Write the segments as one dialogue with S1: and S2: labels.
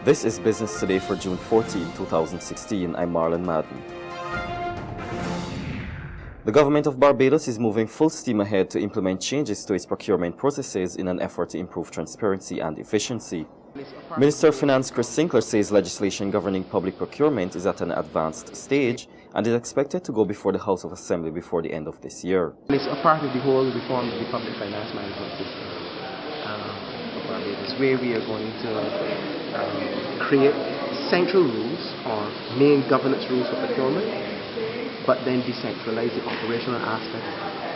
S1: This is Business Today for June 14, 2016. I'm Marlon Madden. The government of Barbados is moving full steam ahead to implement changes to its procurement processes in an effort to improve transparency and efficiency. Minister of Finance Chris Sinclair says legislation governing public procurement is at an advanced stage and is expected to go before the House of Assembly before the end of this year.
S2: It's a part of the whole reform of the public finance management system of Barbados, where we are going to create central rules or main governance rules for procurement, but then decentralize the operational aspects,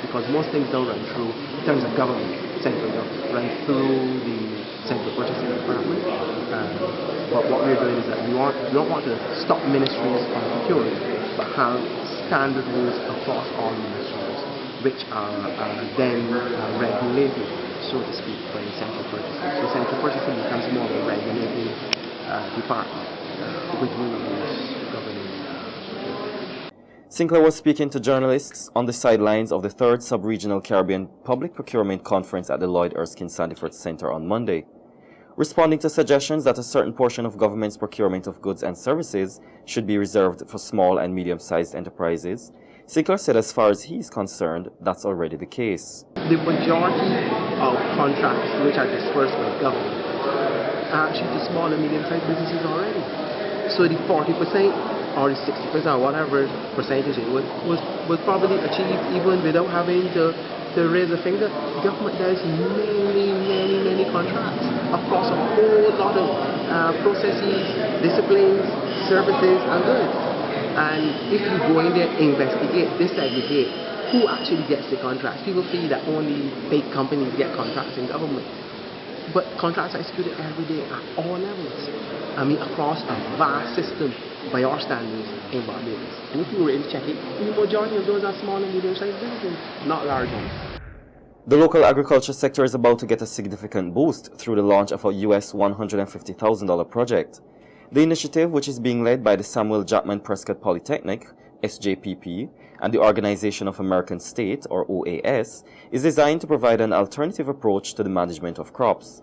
S2: because most things don't run through, in terms of government, central government, run through the central purchasing department. But what we're doing is that we don't want to stop ministries from procuring, but have standard rules across all ministries, which are then regulated, so to speak, by the central purchasing. So central purchasing becomes more of a regulating department with rules governing.
S1: Sinclair was speaking to journalists on the sidelines of the 3rd Sub-Regional Caribbean Public Procurement Conference at the Lloyd Erskine Sandifer Center on Monday. Responding to suggestions that a certain portion of government's procurement of goods and services should be reserved for small and medium-sized enterprises, Sinclair said as far as he is concerned, that's already the case.
S2: The majority of contracts which are dispersed by government are actually to small and medium-sized businesses already. So the 40% or the 60% or whatever percentage it was probably achieved even without having to raise a finger. Government does many contracts across a whole lot of processes, disciplines, services and goods. And if you go in there, investigate, disaggregate who actually gets the contracts. People feel that only big companies get contracts in government. But contracts are executed every day at all levels. I mean, across a vast system by our standards in Barbados. And if you really check it, the majority of those are small and medium-sized businesses, not large ones.
S1: The local agriculture sector is about to get a significant boost through the launch of a US $150,000 project. The initiative, which is being led by the Samuel Jackman Prescott Polytechnic, SJPP, and the Organization of American State, or OAS, is designed to provide an alternative approach to the management of crops.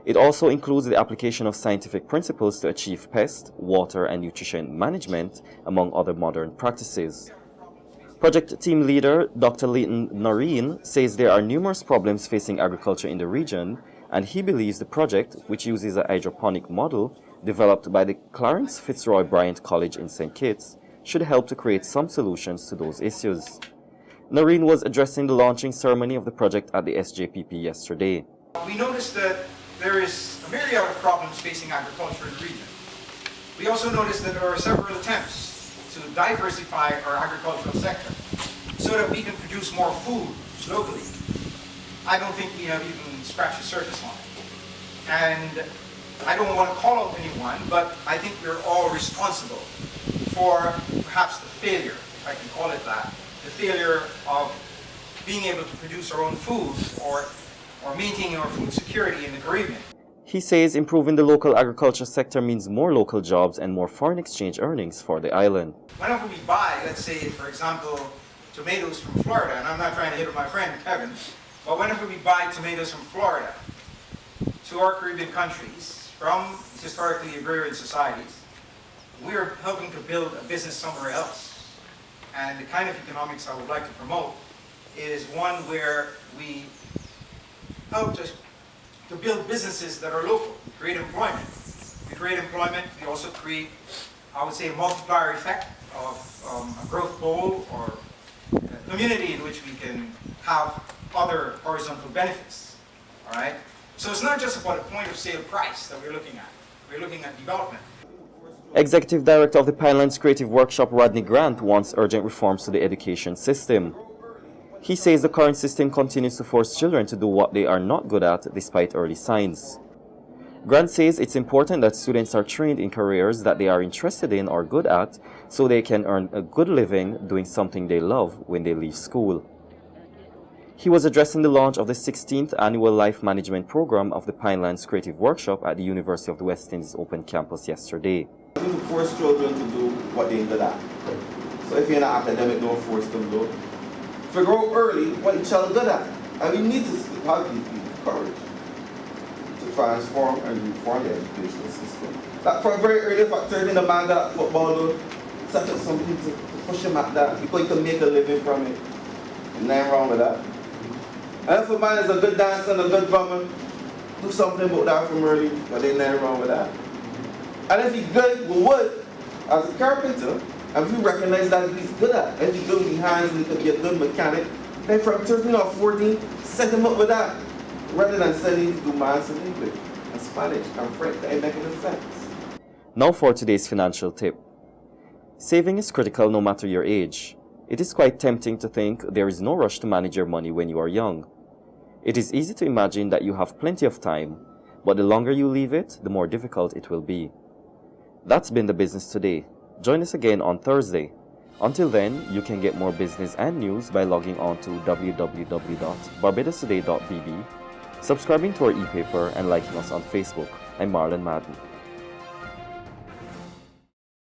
S1: It also includes the application of scientific principles to achieve pest, water, and nutrition management, among other modern practices. Project team leader Dr. Leighton Noreen says there are numerous problems facing agriculture in the region, and he believes the project, which uses a hydroponic model developed by the Clarence Fitzroy Bryant College in St. Kitts, should help to create some solutions to those issues. Noreen was addressing the launching ceremony of the project at the SJPP yesterday.
S3: We noticed that there is a myriad of problems facing agriculture in the region. We also noticed that there are several attempts to diversify our agricultural sector so that we can produce more food locally. I don't think we have even scratched the surface on it. And I don't want to call out anyone, but I think we're all responsible for perhaps the failure, if I can call it that, the failure of being able to produce our own food or maintaining our food security in the Caribbean.
S1: He says improving the local agriculture sector means more local jobs and more foreign exchange earnings for the island.
S3: Whenever we buy, let's say, for example, tomatoes from Florida, and I'm not trying to hit on my friend Kevin, but whenever we buy tomatoes from Florida to our Caribbean countries from historically agrarian societies, we're helping to build a business somewhere else. And the kind of economics I would like to promote is one where we help to build businesses that are local, create employment. We create employment, we also create, I would say, a multiplier effect of a growth goal or a community in which we can have other horizontal benefits, all right? So it's not just about a point of sale price that we're looking at. We're looking at development.
S1: Executive Director of the Pinelands Creative Workshop, Rodney Grant, wants urgent reforms to the education system. He says the current system continues to force children to do what they are not good at despite early signs. Grant says it's important that students are trained in careers that they are interested in or good at so they can earn a good living doing something they love when they leave school. He was addressing the launch of the 16th annual Life Management Program of the Pinelands Creative Workshop at the University of the West Indies Open Campus yesterday.
S4: To force children to do what they're good at. So if you're not academic, don't force them to. Figure out early what your child is good at. And we need to have these courage to transform and reform the educational system. Like from very early fact, 13 the man got football though, such as something to push him at that because he can make a living from it. And nothing wrong with that. And if a man is a good dancer and a good drummer, do something about that from early, but there's nothing wrong with that. And if he's good with wood, as a carpenter, and if you recognize that he's good at, if he's good with his hands and he could be a good mechanic, then from 13 or 14, set him up with that. Rather than sending him to do maths and English and Spanish and French, that ain't making any sense.
S1: Now for today's financial tip. Saving is critical no matter your age. It is quite tempting to think there is no rush to manage your money when you are young. It is easy to imagine that you have plenty of time, but the longer you leave it, the more difficult it will be. That's been the business today. Join us again on Thursday. Until then, you can get more business and news by logging on to www.barbadostoday.bb, subscribing to our e-paper, and liking us on Facebook. I'm Marlon Madden.